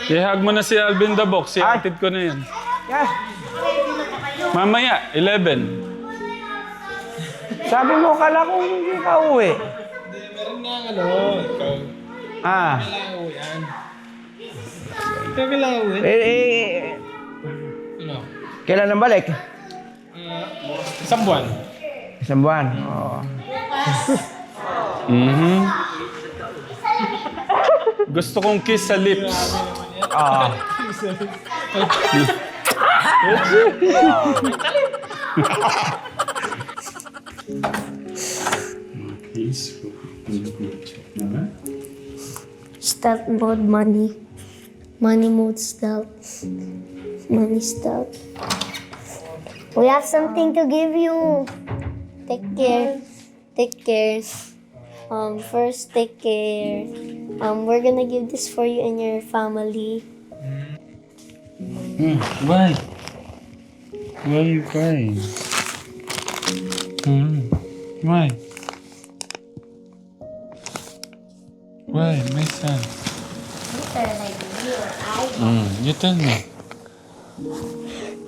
I-hug mo na si Alvin the Box. I-atid ko na yan. Yeah. Mamaya, 11. Sabi mo, kala ko hindi ka uwi. Meron nga ikaw. Ah. Kailangan uwi. Ano? Kailan ang balik? Isang buwan. Isang buwan. Oo. Gusto kong kiss sa lips. Oo. Kiss. Stealth mode money. Money mode stealth. Money stealth. We have something to give you. Take care. Take care. First take care. We're gonna give this for you and your family. Why? Why are you crying? Why? Why, my son? You tell me.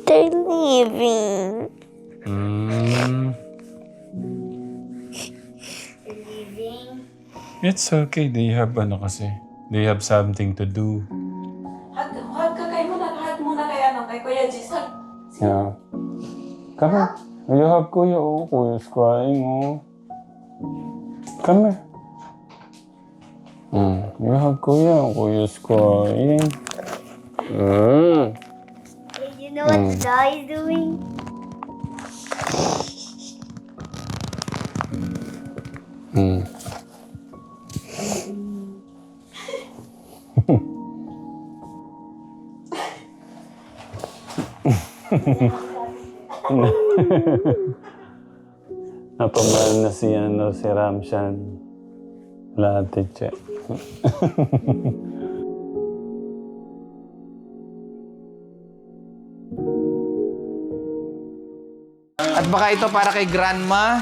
They're leaving. It's okay. They have ano kasi. They have something to do. Hug ka kay muna kay Kuya Jisag. Yeah. Come here. You have Kuya. Oh, Kuya's crying. Oh. Come here. You have Kuya. Kuya's crying. You know what the dog is doing? Napamahal na si Ramshan. Latitche. At baka ito para kay grandma.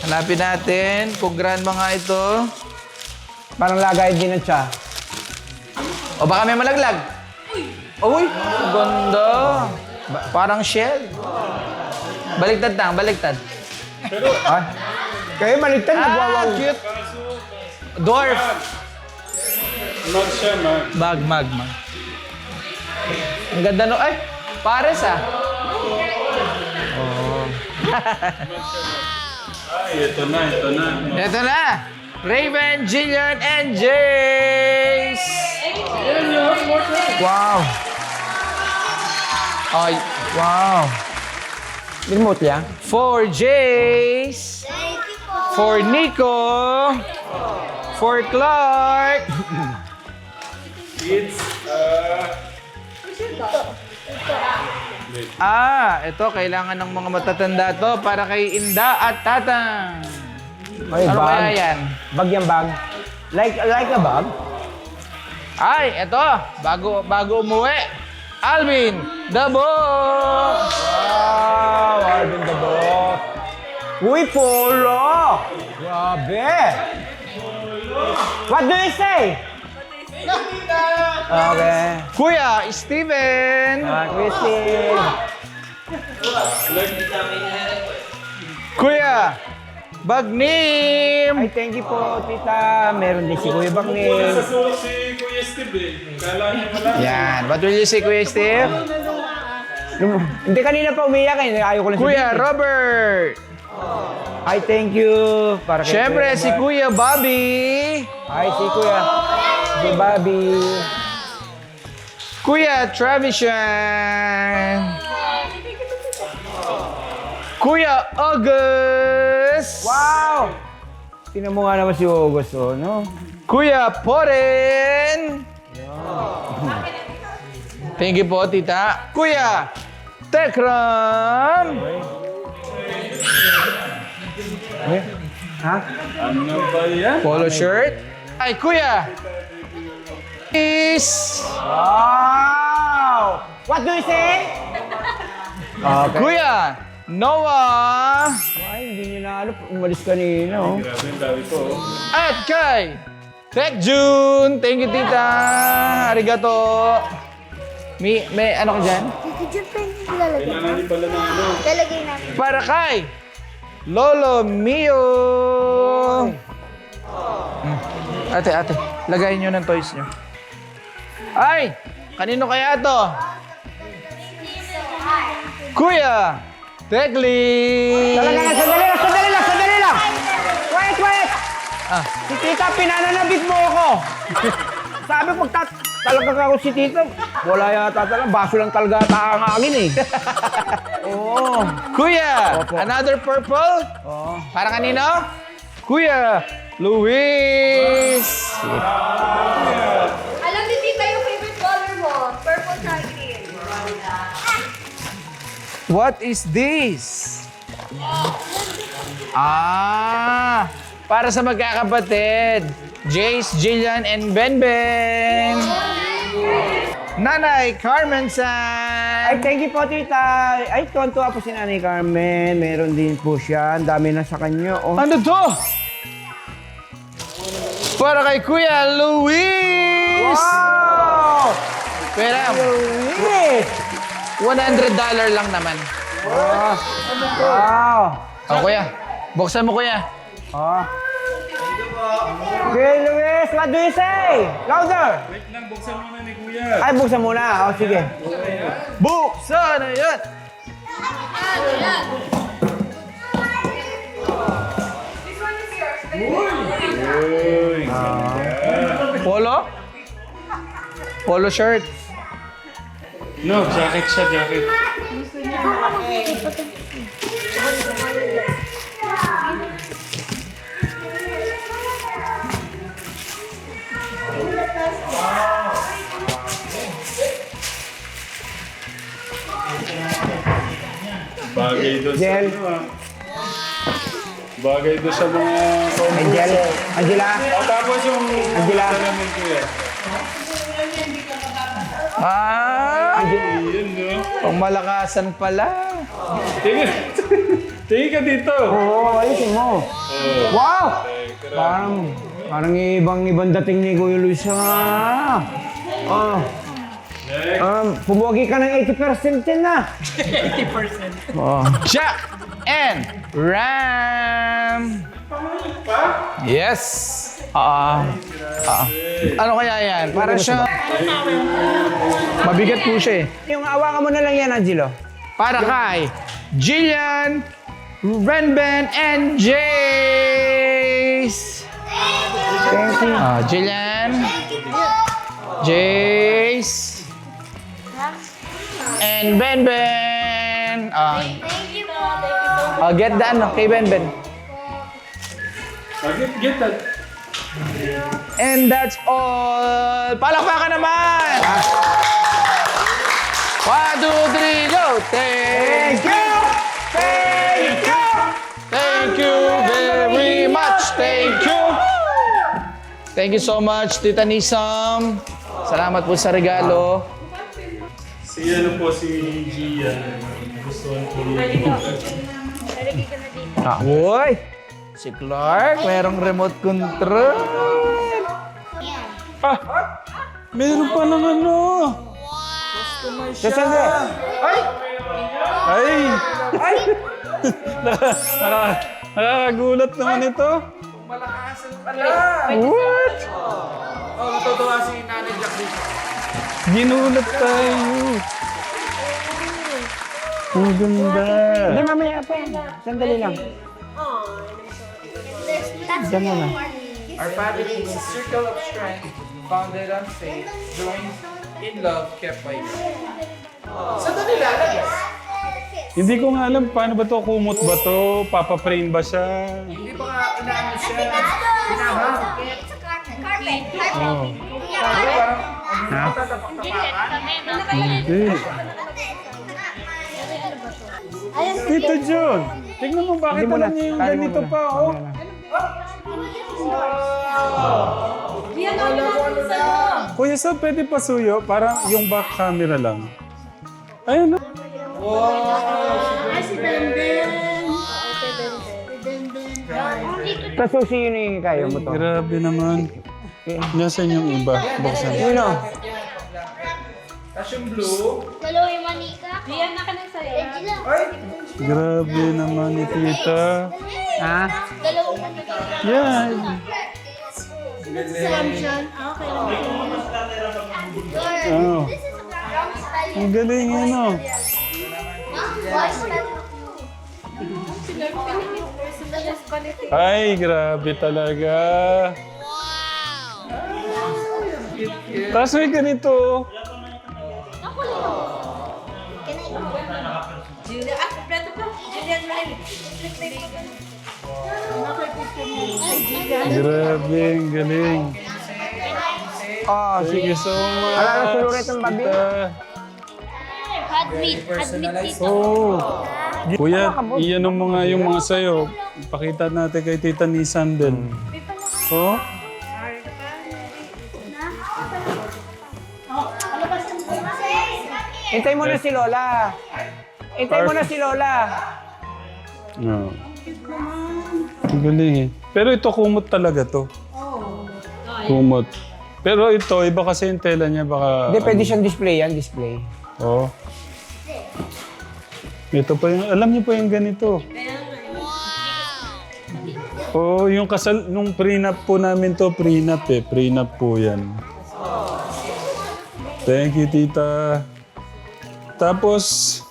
Hanapin natin kung grandma nga ito. Parang lagay din siya. O baka may malaglag. Uy, ganda. Parang shell. Baliktad tang, baliktad. Kayo baliktad, nagwawaw. Cute. Dwarf. Mag siya, mag. Mag. Ang ganda no. Ay, pares ah. Ay, ito na. Ito na. Raven, Jillian, and Jace. Wow. Ay, wow. Remote ya? For Jace. For Nico. For Clark. It's, Ito, kailangan ng mga matatanda to para kay Inda at Tatang. Ay, Ano bag. kaya yan? Bag yan, bag. Like a bag? Ay, ito, bago umuwi. Alvin, the book! Wow, Alvin the Book. Uy, polo! Grabe! What do you say? Okay. Kuya, Steven! Christine. Kuya, Bagnim! Ay, thank you po, tita. Meron din si Kuya Bakni. Nasuot si Kuya Steve eh. Kala niya wala. Yan, what will you say, Kuya Steve? Hindi, kanina pa umiyak eh. Ayaw ko lang Kuya sabihin. Robert! Ay, thank you. Para kay Siyempre, si Robert. Kuya Bobby! Ay, si Kuya. Si Bobby. Kuya Travisan! Kuya August! Wow! Tingnan mo nga naman si August, oh, no? Kuya Poren! Thank you po, tita. Kuya Tekram! Ay, ha? Ano ba yan? Polo shirt. Ay, kuya! Is! Wow! What do you say? Okay. Kuya Noah! Ay, hindi nyo na ano. Umalis kanina, oh. Grabe yung dami ko. At kay Tek June! Thank you, tita! arigato. May ano ka dyan? Diyan pa yung lalagay. Lalagay natin. Para kay Lolo Mio. Ate, lagayin nyo ng toys nyo. Ay! Kanino kaya to? Kuya! Tegli! Sandali lang! Quiet! Ah. Si Tita, pinananabit mo ako! Sabi ko, talaga ako si Tita. Wala yata talaga. Baso lang talaga ang akin eh. Oo. Kuya! Opo. Another purple? Oo. Para kanino? Kuya! Luis! Alam ni Tita yung favorite color mo. Purple na green. What is this? Para sa magkakapatid. Jace, Jillian, and Benben. Nanay Carmen Ay, San. thank you po, Tita. Ay, tuwan-tuwa po si Nanay Carmen. Meron din po siya. Ang dami na sa kanya. Oh. Ano to? Para kay Kuya Luis. Wow! Pero Yes! $100 lang naman. Wow! Oh, Kuya. Buksan mo, Kuya. Oh. Kuya Luis, what do you say? Louder! Wait lang, buksan muna ni Kuya. Ay, buksan muna. O, sige. Buksan na yun. Polo? Polo shirt. No, jacket siya, jacket. Bagay doon sa Jel. ano ah. Bagay doon sa mga Angel. Angela. Tapos yung Angela. salamin Kuya. Yun, no? Pangmalakasan pala. Tingin. Tingin ka dito. Oo, alisin mo. Wow! Parang ibang dating ni Kuya Luis. Pumugi ka ng 80% din na. 80%? Oo. Jack and Ram. Yes. Ano kaya yan? Para siya... Mabigat po siya eh. Yung awakan mo na lang yan, Angelo. Para kay Jillian, Renben, and Jace. Thank you. Jillian, Jace, and Benben. Thank you po. Get the ano kay Benben. Get that. And that's all. Palakpakan naman! 1, 2, 3, go! Thank you! Thank you! Thank you very much. Thank you. Thank you so much, Tita Nisam. Salamat po sa regalo. Si ano po, si Gia. Gustuhan ko niya. Uy! Si Clark, merong remote control. Meron pa ng ano. Sasande. Ay! Nakakagulat naman ito. What? Oh, natutuwa si Nanay Jack dito. Ginulat tayo. Ang ganda. Hindi, mamaya pa. Sandali lang. Diyan mo na. Our family is a circle of strength, founded on faith, joined in love, kept by God. Saan ito nilalagay? Hindi ko nga alam paano ba to, kumot ba to, papaprain ba siya? Hindi ba nga inaano siya? Carpet. Oh. Hindi. Tito John, tignan mo bakit alam niya yung ganito pa, oh. Kuya Sab, pwede pasuyo? Parang yung back camera lang. Ayun, oh. Tasusi yun yung kayo mo to. Grabe naman. Nasaan yung iba? Buksan. Yun o. Tapos yung blue. Dalawa yung manika. Diyan na ka ng saya. Grabe naman ni tita. Ha? Dalawang manika. Yan. Oh. Ang galing ano. Ay, grabe talaga. Tapos may ganito. Julia, preto pa. Julian Riley. Grabe, ang galing. Oh, Thank sige. you so much. Alala si Loret ng babi. tita. Hadmeet dito. Oh. Kuya, iyan mo nga yung mga sayo. Pakita natin kay Tita Nissan din. Oh? Hintay mo na si Lola. Hintay mo na si Lola. No. Ang galing eh. Pero ito kumot talaga to. Kumot. Pero ito, iba kasi yung tela niya baka... Hindi, pwede siyang display yan, display. Oh. Ito pa yung... Alam niyo pa yung ganito. Oh, yung kasal... Nung prenup po namin to, prenup eh. Prenup po yan. Thank you, tita. Tapos...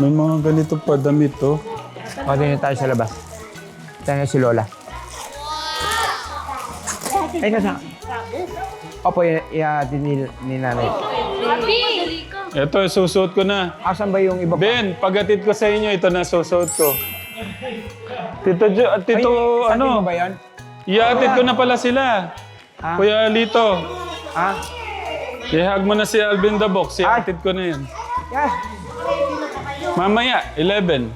May mga ganito pa damit to. O, din tayo sa labas. Tayo si Lola. Ay, nasa? Opo, din ni nanay. Ito, susuot ko na. Asan ba yung iba pa? Ben, paghatid ko sa inyo, ito na susuot ko. Tito, Tito, Ay, ano? mo ba yan? Iatid ko na pala sila. Ah. Kuya Lito, Ha? ihag mo na si Alvin the Box. Iatid ko na yan. Yes. Mamaya, 11.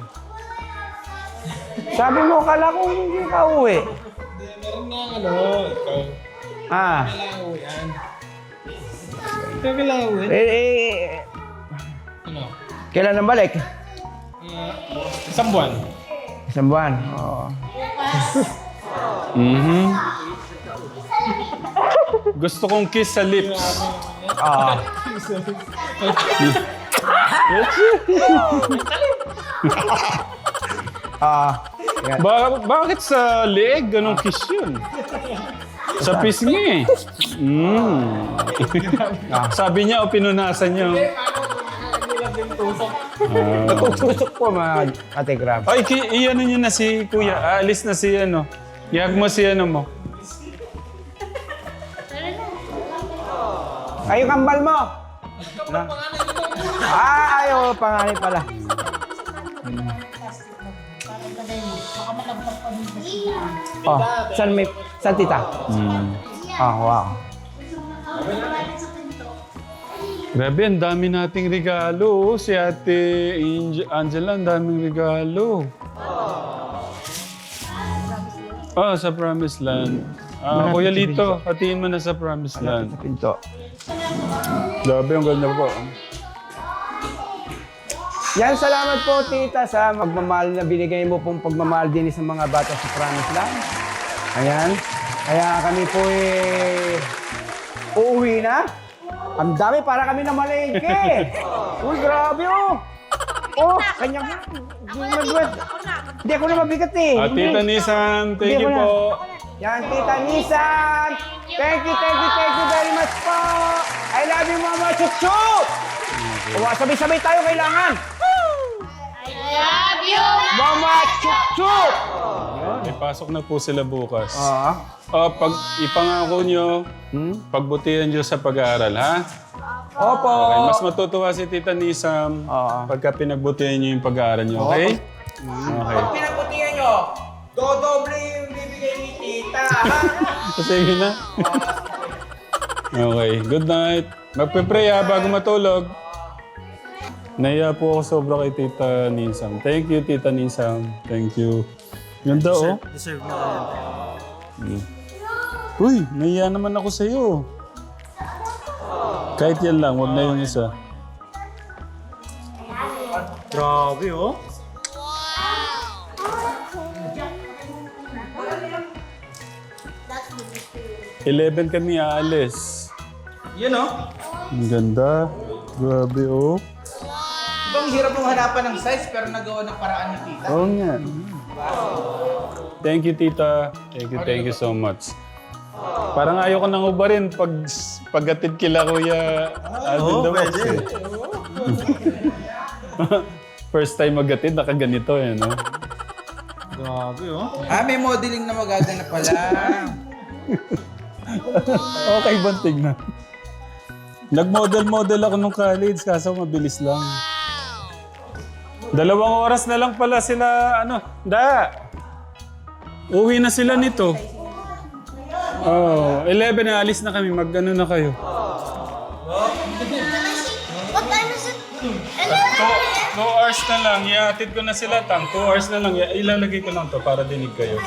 Sabi mo, kala ko hindi ka uwi. Ah. Kailan ang balik? Isang buwan. Isang buwan. Oo. Mhm. Gusto kong kiss sa lips. Oo. Yan. Bakit sa leeg? Ganong kiss yun. Sa pisngi. Sabi niya o pinunasan niya. Natutusok po mga ate Grab. Ay, iyan niyo na si Kuya. Aalis na si ano. Ihag mo si ano mo. Ay, yung kambal mo! Ayaw, panganay pala. Oh, saan tita? Oh, wow. Grabe, ang dami nating regalo. Si Ate Angela, ang daming regalo. Ah, sa Promised Land. Kuya Lito, hatiin mo na sa Promised Land. Sa pinto. Grabe, ang ganda po. Yan, salamat po tita sa magmamahal na binigay mo pong pagmamahal din sa mga bata sa Promised Land. Ayan. Kaya kami po uuwi na. Ang dami para kami na malengke. Uy, grabe oh. Oh, kanya hindi ako na mabigat eh. Tita Nissan, thank you Hindi ko po. Yan, Tita Nissan. Thank you very much po. I love you, Mama Chup-Chup. Sabay-sabay tayo kailangan. Love you! Mama Chup-Chup. May pasok na po sila bukas. Ah. Pag ipangako nyo, pagbutihan nyo sa pag-aaral, ha? Opo. Okay, mas matutuwa si Tita Nissan pagka pinagbutihan nyo yung pag-aaral nyo, okay? Okay. Pinagbutihan nyo, dodoble yung bibigay ni Tita. Sige na. Okay, good night. Magpe-pray ha bago matulog. Naiya po ako sobra kay Tita Nissan. Thank you, Tita Nissan. Thank you. Ganda oh. Deserve na yan. Uy, naiya naman ako sa'yo. Kahit yan lang, wag na yung isa. Grabe, oh. Wow. 11 kami aalis. Yun oh. Ang ganda. Grabe, oh. Ibang hirap mong hanapan ng size pero nagawa ng paraan ni tita. Oo nga. Thank you, tita. Thank you so much. Parang ayoko nang ubarin paggatid kila Kuya Alvin the Wax. First time maggatid, nakaganito eh, no? Grabe, oh. May modeling na magaganap pala. Okay, bantig na. Nag-model ako nung college, kaso mabilis lang. 2 oras na lang pala sila, uwi na sila nito. 11 na, alis na kami, mag-ano na kayo. 2 hours na lang, iatid ko na sila, 2 hours na lang, ilalagay ko lang to para dinig kayo.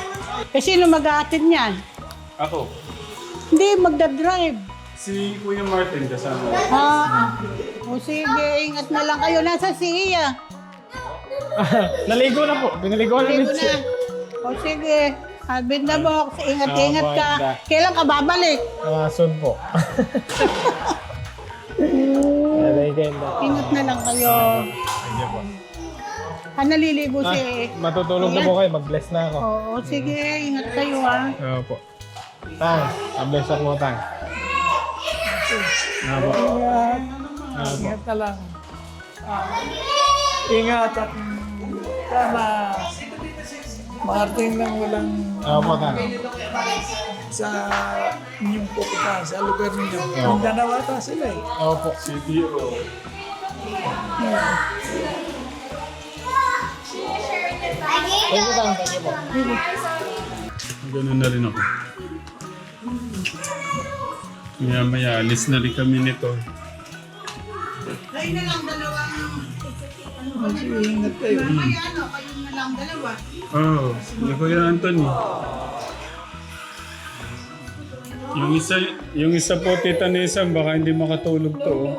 Eh, sino mag-aatid niyan? Ako, Hindi, magdadrive. si Kuya Martin kasama. O sige, ingat na lang kayo. Nasa si Iya. Naligo na po. Pinaligo na Ligo na. O sige, Alvin the Box, ingat-ingat ka. Kailan ka babalik? Soon po. Ingat na lang kayo. Naliligo si... Matutulog na po kayo. Mag-bless na ako. Oo, sige, ingat kayo ha. Oo po. Tang, mag-bless ako tang. Ingat na lang. Ingat at sana marating ng walang Oo po, tang. sa inyong pupunta sa lugar ninyo. Mindanao ata sila eh. Oo po. CDO. Thank you, tang. Thank you po. Ganun na rin ako. Maya, alis na rin kami nito. Kayo na lang dalawang... Ingat kayo. Mamaya kayo na lang dalawa. Ni Kuya Anthony. Yung isa po, Tita Nessa, baka hindi makatulog to. Oh.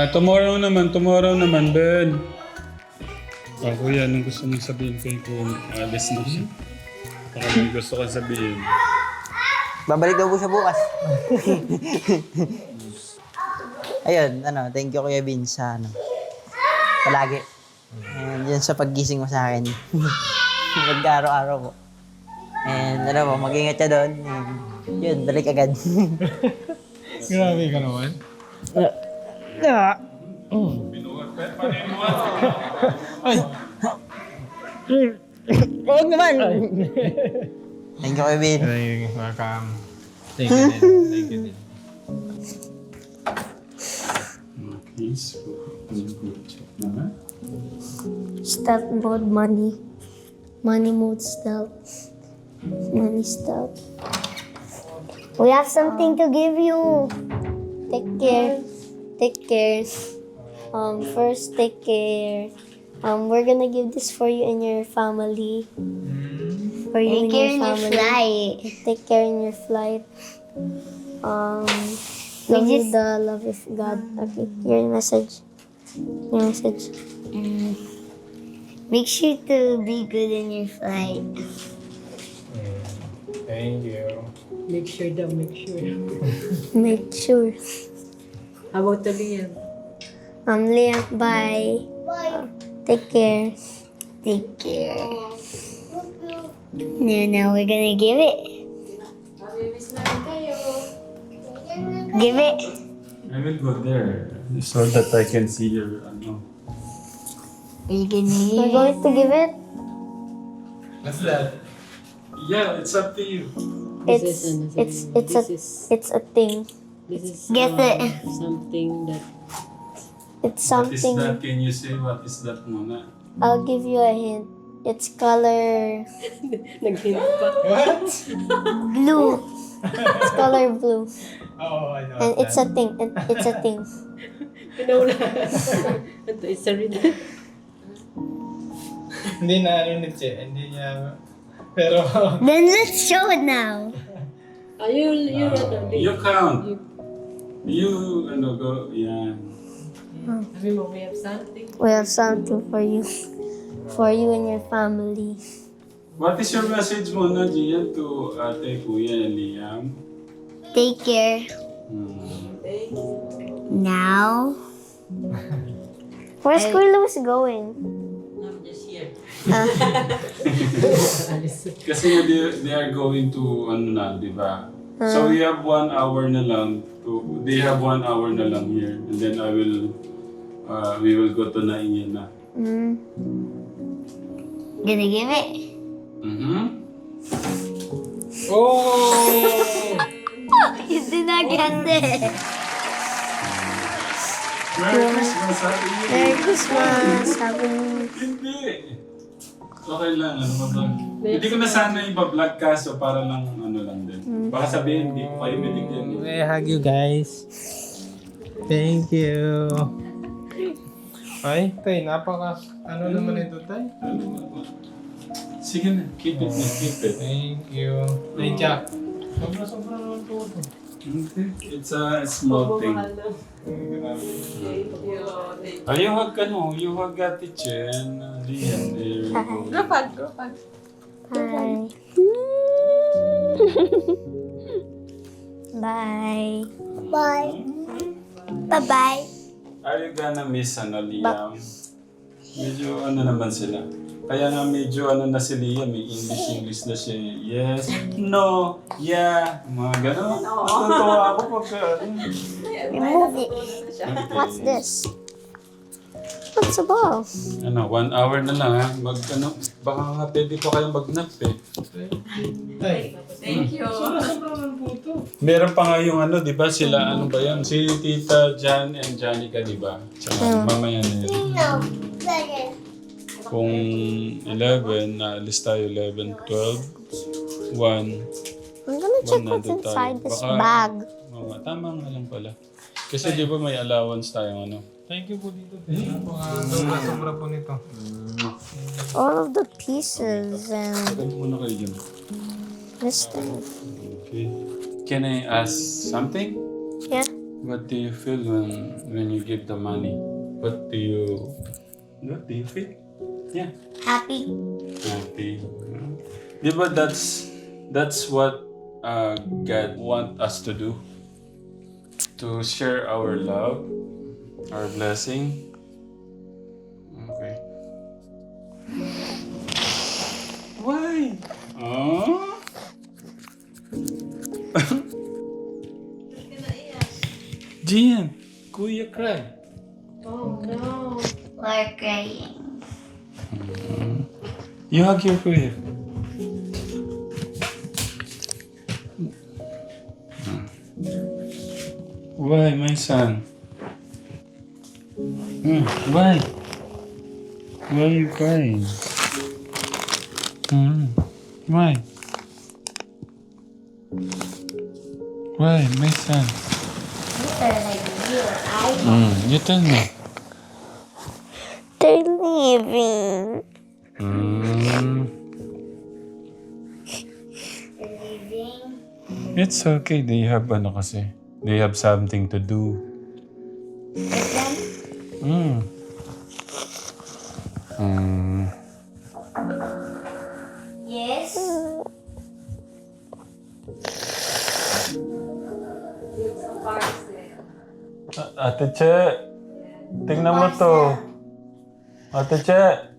Tomorrow naman, Ben. Kuya, anong gusto mong sabihin kay kung alis na siya? Baka may gusto kang sabihin. Babalik daw po siya bukas. Ayun, thank you Kuya Vin sa palagi. And yun sa paggising mo sa akin. Mag-araw-araw po. And mag-ingat ka doon. And yun, balik agad. Grabe ka naman. Huwag naman! Thank you Kuya Vin. Welcome. Thank you din. Thank you din. Stealth mode money. Money mode stealth. Money stealth. We have something to give you. Take care. Take care. First take care. We're gonna give this for you and your family. For you and your family. Take care in your flight. Love you, the love of God. Okay, your message. Your message. Make sure to be good in your flight. Thank you. Make sure daw, make sure. Make sure. How about the Liam? Liam, bye. Bye. Take care. Take care. Now we're gonna give it. Give it. I will go there so that I can see your We're going to give it. What's that? Yeah, it's up to you. It's a thing. This is Get it. something that It's What is something. that? Can you say what is that muna? I'll give you a hint. It's color naghint pa. blue. It's color blue. Oh, I know. And it's a thing. It's a thing. Pinawala. Ito, it's a read. Hindi na ano ni Che. Hindi niya... Pero... Then let's show it now. You You count. You, go, yan. Sabi mo, we have something. We have something for you. For you and your family. What is your message mo na, Gian, to ate, kuya, and Liam? Take care. Now. Where's Kuya Lewis going? I'm just here. Kasi nga they are going to, di ba? So we have 1 hour na lang. They have 1 hour na lang here. And then we will go to Naiya na. Gonna give it? Mm-hmm. Oh! You did not get it. Merry Christmas, Happy New Year! Merry Christmas. Happy New Year. Hindi. Okay lang, Hindi ko na sana iba-vlog ka, so para lang, lang din. Baka sabihin, hindi ko kayo binigyan. I hug you guys. Thank you. Ay, tay, naman ito, tay? Sige na, keep it. Thank you. Tay, Jack. Sobra naman po ito. Hindi. It's a small thing. You hug ka no? You hug Ate Chen. Liam, there you go. Go pag. Bye. Bye. Bye. Bye-bye. Are you gonna miss Liam? Medyo naman sila. Kaya nga medyo na si Liam, English na siya. Yes, no, yeah, mga gano'n. Natutuwa ako pagka Remove it. What's this? What's the ball? 1 hour na lang ha. Baka nga pwede pa kayong mag-nap eh. Thank you. Meron pa nga yung di ba sila, ba yan? Si Tita Jan and Janica, di ba? Tsaka mamaya na yun. Kung 11, naalis tayo 11, 12, 1. I'm gonna check what's inside this bag. Tama nga lang pala. Kasi di ba may allowance tayo Thank you po dito. Sobra po nito. All of the pieces and Tagay muna kayo dyan. this thing. Okay. Can I ask something? Yeah. What do you feel when you give the money? What do you feel? Yeah. Happy. Happy. Di ba that's what God want us to do? To share our love, our blessing. Okay. Why? Oh? Gian, Kuya cry. Oh, no. We're crying. You hug your Kuya. Why, my son? Why? Why are you crying? Why? Why, my son? You tell me. They're leaving. It's okay. They have kasi. They have something to do. Yes. Ate Che, tingnan mo to. Ate Che.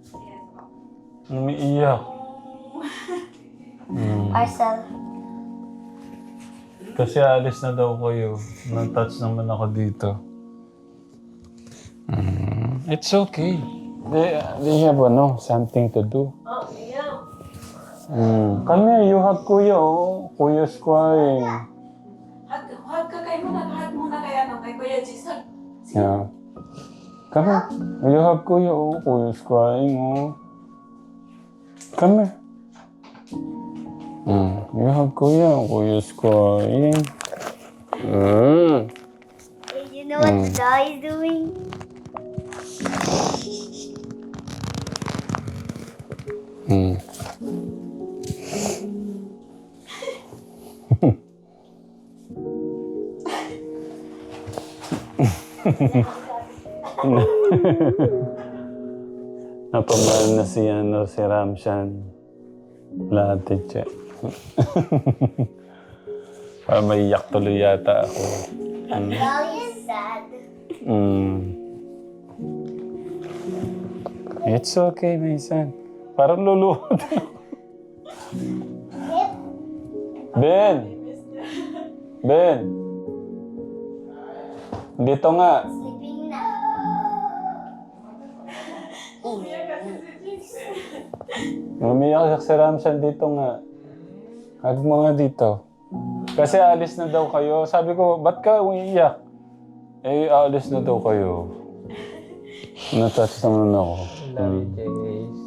Umiiyak. Marcel. Kasi alis na daw kayo. Na-touch naman ako dito. It's okay. They have something to do. Oh, yeah. Come here, you hug Kuya. Kuya's crying. Hug ka kayo muna kay Kuya Jisag. Yeah. Come here. You hug Kuya. Kuya's crying. Come here. You hug Kuya. Kuya's crying. You know what the dog is doing? Napamahal na si Ramshan. Lahat che. Parang maiyak tuloy yata ako. sad. It's okay, my son. Parang luluhod. Ben! Ben! Dito nga. Sleeping na. Umiyak si Ramshan dito nga. Hug mo nga dito. Kasi alis na daw kayo. Sabi ko, ba't ka umiiyak? Eh, alis na daw kayo. Natouch naman ako. Love you, Jace.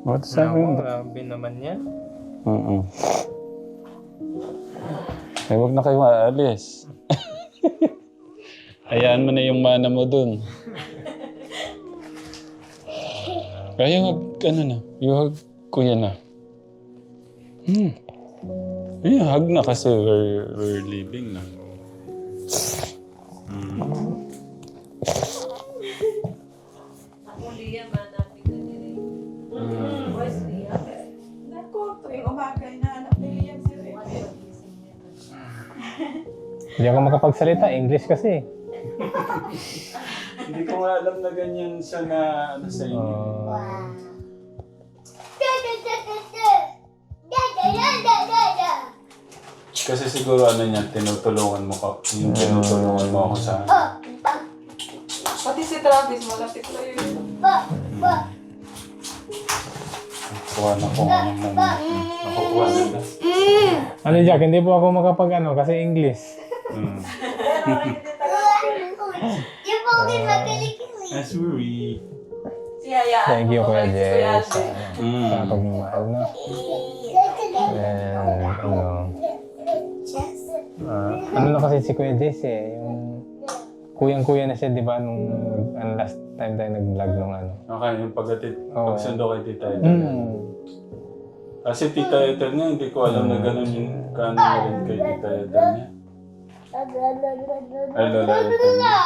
What sabi mo? Grabe naman yan. Eh, huwag na kayo aalis. Hayaan mo na yung mana mo dun. Kaya ano na, yung hug kuya na. Yeah, hug na kasi we're leaving na. Ako Lia, manapin ka nila. Boys, Lia. Naku, tuwing umaga hinahanap ni Liam si Ren. Hindi ako makapagsalita, English kasi. Hindi ko nga alam na ganyan siya na ano sa inyo. Kasi siguro ano niya, tinutulungan mo ako sa... Pati si Travis, malapit na yun. Kuha na ko ngayon ng... Nakukuha nila. Ano Jack, hindi po ako makapag kasi English. Yung pogi magaling. Asuri. Si Yaya. Thank you, Kuya Si Jess. Ate. Sa pagmamahal na. Ano na kasi si Kuya Jess yung kuyang-kuya na siya, di ba, nung last time tayo nag-vlog nung ano. Okay, yung pagsundo kay Tita Ethel. Kasi Tita Ethel niya, hindi ko alam na gano'n yung kano rin kay Tita Ethel niya. Ay, Lola Ethel niya.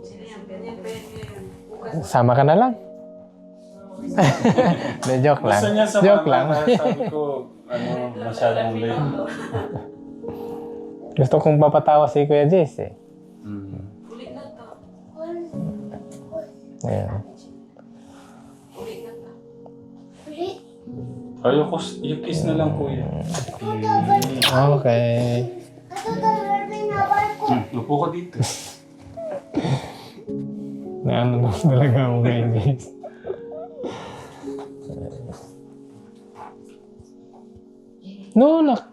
Si Liam, ganyan pa yun. Bukas Sama ka na lang. De, joke lang. Gusto niya sa Joke mama, lang. kaya sabi ko, masyadong late. Gusto kong papatawa si Kuya Jess eh. ulit na to. Ayan. Ulit na to. Ayoko, yung kiss na lang kuya. Okay. Upo ka dito. Naano na talaga ako kay Jess. No, nak.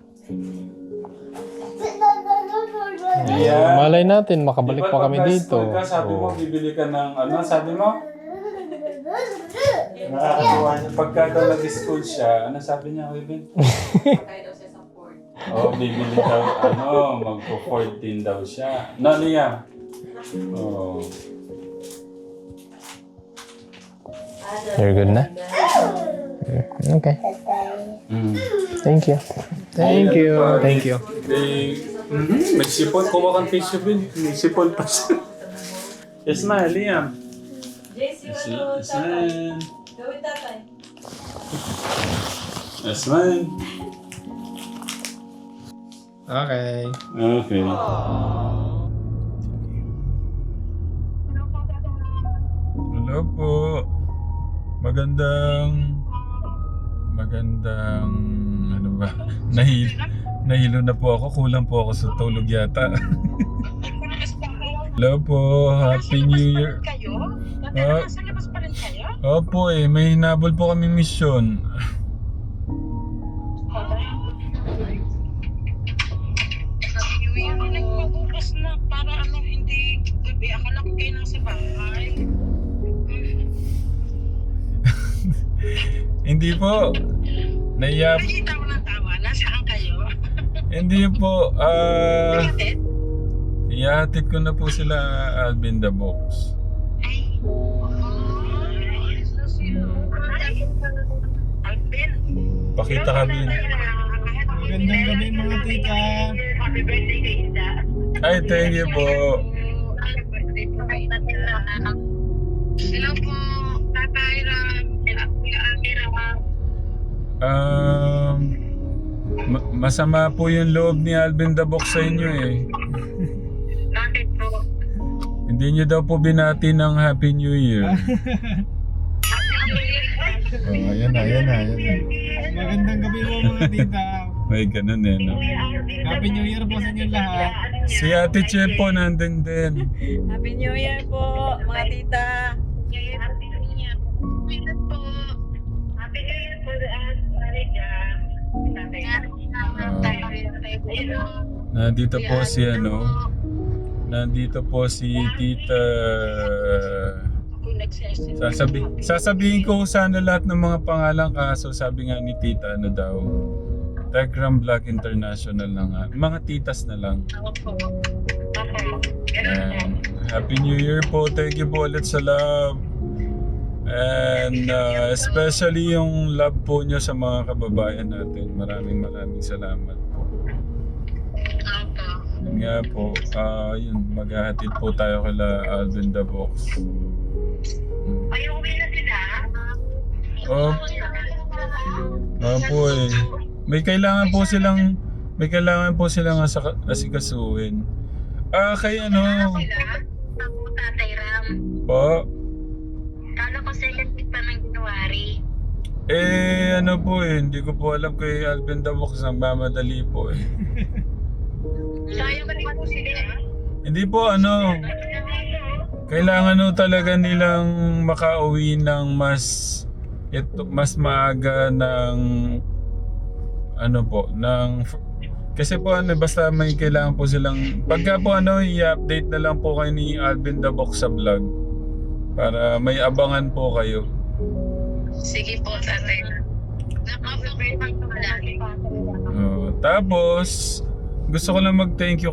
Yeah. Malay natin, makabalik Diba pa kami pag dito. high school ka, sabi mo, bibili ka ng ano, sabi mo? Nakakatuwa niya. Pagka daw nag-school siya, ano sabi niya, Ruben? Kaya daw siya sa port. Oo, bibili daw, magpo-14 daw siya. No, Liam? Oo. You're good na? Okay. Thank you. Thank you. Thank you. May sipon, kumakang face bin. May sipon pa siya. Yes, ma, Liam. JC, ano, Yes, tatay? man. Gawin tatay. Yes, man. Okay. Okay. Hello po. Magandang ano ba? Nahilo na po ako. Kulang po ako sa tulog yata. Hello po. Happy New Year. Nasa labas pa rin kayo? Opo eh. May hinabol po kaming mission. Yung nagpabukas na para hindi gabi. Akala ko kayo nasa bahay. Hindi po. Naiya. Nakita ko ng tawa. Nasaan kayo? Hindi po. Ihatid ko na po sila Alvin the Box. Alvin? Pakita ka din. Magandang gabi mga tita. Happy birthday kay Ida. Ay, thank you po. Happy birthday po kay Ida. Hello po, Tatay Ram. Hello po, Ate Ram. Masama po yung loob ni Alvin the Box sa inyo eh. Bakit po? Hindi niyo daw po binati ng Happy New Year. Oh, ayan na. Magandang gabi po mga tita. May ganun eh, no? Happy New Year po sa inyo lahat. Si Ate Che po nandun din. Happy New Year po, mga tita. Happy New Year po. Happy New Year po, Ate. Nandito po si Nandito po si Tita. Sasabihin ko sana lahat ng mga pangalan, kaso sabi nga ni Tita daw. Telegram Vlog International na nga. Mga titas na lang. And Happy New Year po. Thank you po ulit sa love. And especially yung love po nyo sa mga kababayan natin. Maraming salamat po. Yun nga po, yun, maghahatid po tayo kila Alvin the Box. Ay, uwi na sila? Po eh. May kailangan po silang asikasuhin. Kay Ako, Tatay Ram. po? Kala ko second week pa ng January. Po hindi ko po alam kay Alvin the Box, nagmamadali po eh. Sayang ka naman po sila. Hindi po kailangan talaga nilang makauwi ng mas maaga ng kasi po basta may kailangan po silang pagka po i-update na lang po kayo ni Alvin the Box sa vlog para may abangan po kayo. Sige po, Tatay. Naka-vlog pa ito malaki. Tapos gusto ko lang mag-thank you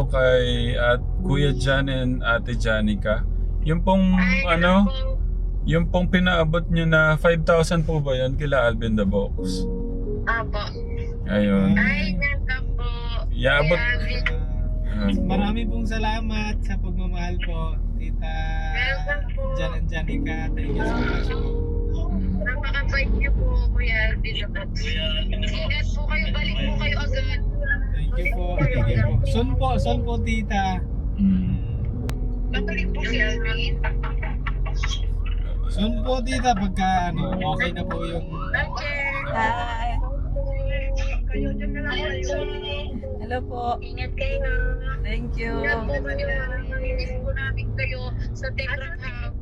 kay Kuya Jan and Ate Janica. Yung pong yung pong pinaabot nyo na 5,000 po ba yan kila Alvin the Box? Apo. Ayun. Ay, nanda po. Iabot. Marami pong salamat sa pagmamahal po, Tita Jan and Janica. Thank you so much po. Napaka-bait niyo po, Kuya Alvin. Ingat po kayo, balik po kayo agad. Thank you po. Son po, Tita. Babalik po si Alvin. Son po, Tita, pagka okay na po yung... Hi. Kayo dyan na lang kayo. Hello po. Ingat kayo. Thank you. Ingat po kayo. Inis po namin kayo sa Tekram Hub.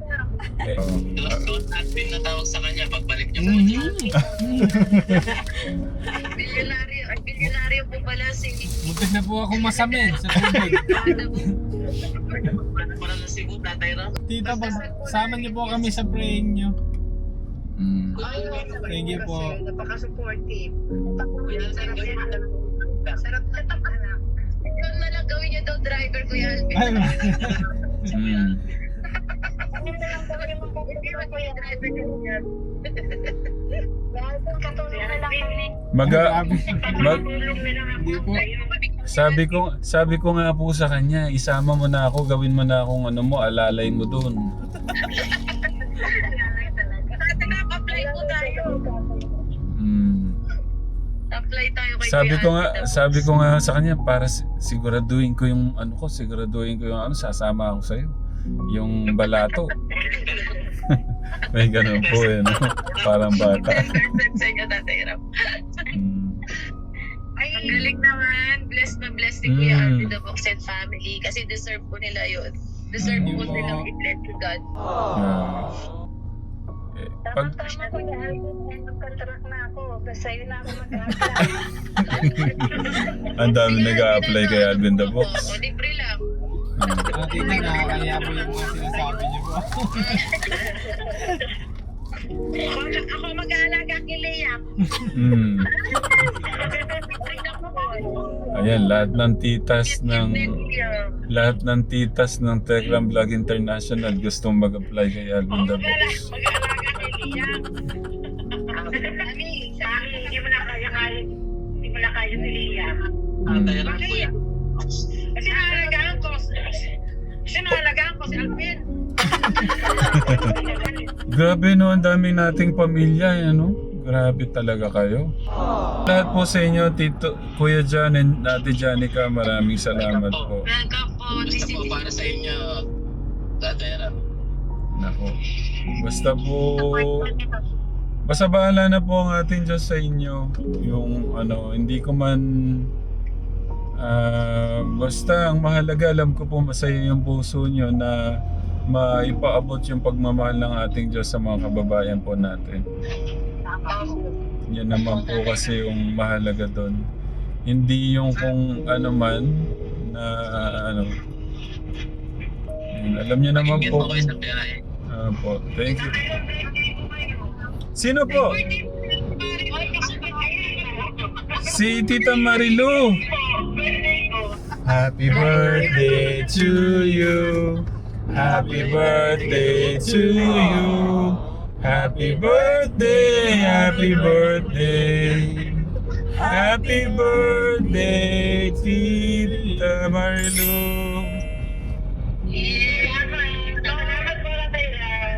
Admin na tawag sa kanya pagbalik niya po. Bilyonaryo po pala si... Muntik na po ako masamin sa tubig. Para na Cebu, Tatay Ram. Tita, sama niyo po kami sa praying niyo. Thank you po. Napaka-supportive. Sarap na tapanak. Yun na lang gawin niyo daw driver, Kuya Alvin. Ay, Ano na lang gawin mo kung hindi na Kuya driver niyo. Katulong na lang kami. Hindi po. Sabi ko nga po sa kanya, isama mo na ako, gawin mo na akong alalay mo doon. Apply po tayo. Apply tayo kay Sabi ko nga sa kanya para siguraduhin ko yung sasama ako sa iyo. Yung balato. May ganun po eh, no? Parang bata. Ay, ang galing naman. Blessed na blessed si Kuya Alvin the Box and family kasi deserve po nila yun. Deserve po nilang i-bless to God. Tama-tama Kuya Alvin, nag-contract na ako. Basta yun na ako mag-apply. Ang dami nag-a-apply kay Alvin the Box. Oo, libre lang. Tita, nakakaya po yung mga sinasabi niyo po. Ako mag-aalaga kay Leia. Ayan, lahat ng titas ng Tekram Vlog International gustong mag-apply kay Alvin the Box. Mag-aalaga kay Leia. Sa amin, hindi mo na kaya si Lia. Tatay Ram po yan. Kasi nahalagaan ko si Alvin. Grabe no, ang daming nating pamilya, ano? Grabe talaga kayo. Lahat po sa inyo, Tito, Kuya John and Ate Janica, maraming salamat po. Welcome po. Basta po para sa inyo, Tatay Ram. Nako. Basta bahala na po ang ating Diyos sa inyo. Yung ano, hindi ko man basta ang mahalaga, alam ko po masaya yung puso nyo na maipaabot yung pagmamahal ng ating Diyos sa mga kababayan po natin. Yan naman po kasi yung mahalaga doon. Hindi yung kung ano man na ano. Yun, alam niyo naman Ingat po. po kayo sa biyahe. Po, thank you. Sino po? Si Tita Marilu. Happy birthday to you. Happy birthday to you. Happy birthday, happy birthday. Happy birthday, Tita Marilu.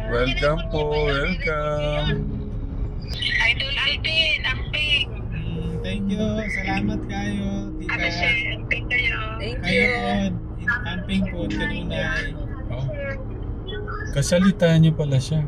Welcome po, welcome. Idol Alvin, amping. Thank you. Salamat kayo, tita. Amping kayo. Kayo po. Amping po, kanunay. Oh. Kasalitaan niyo pala siya.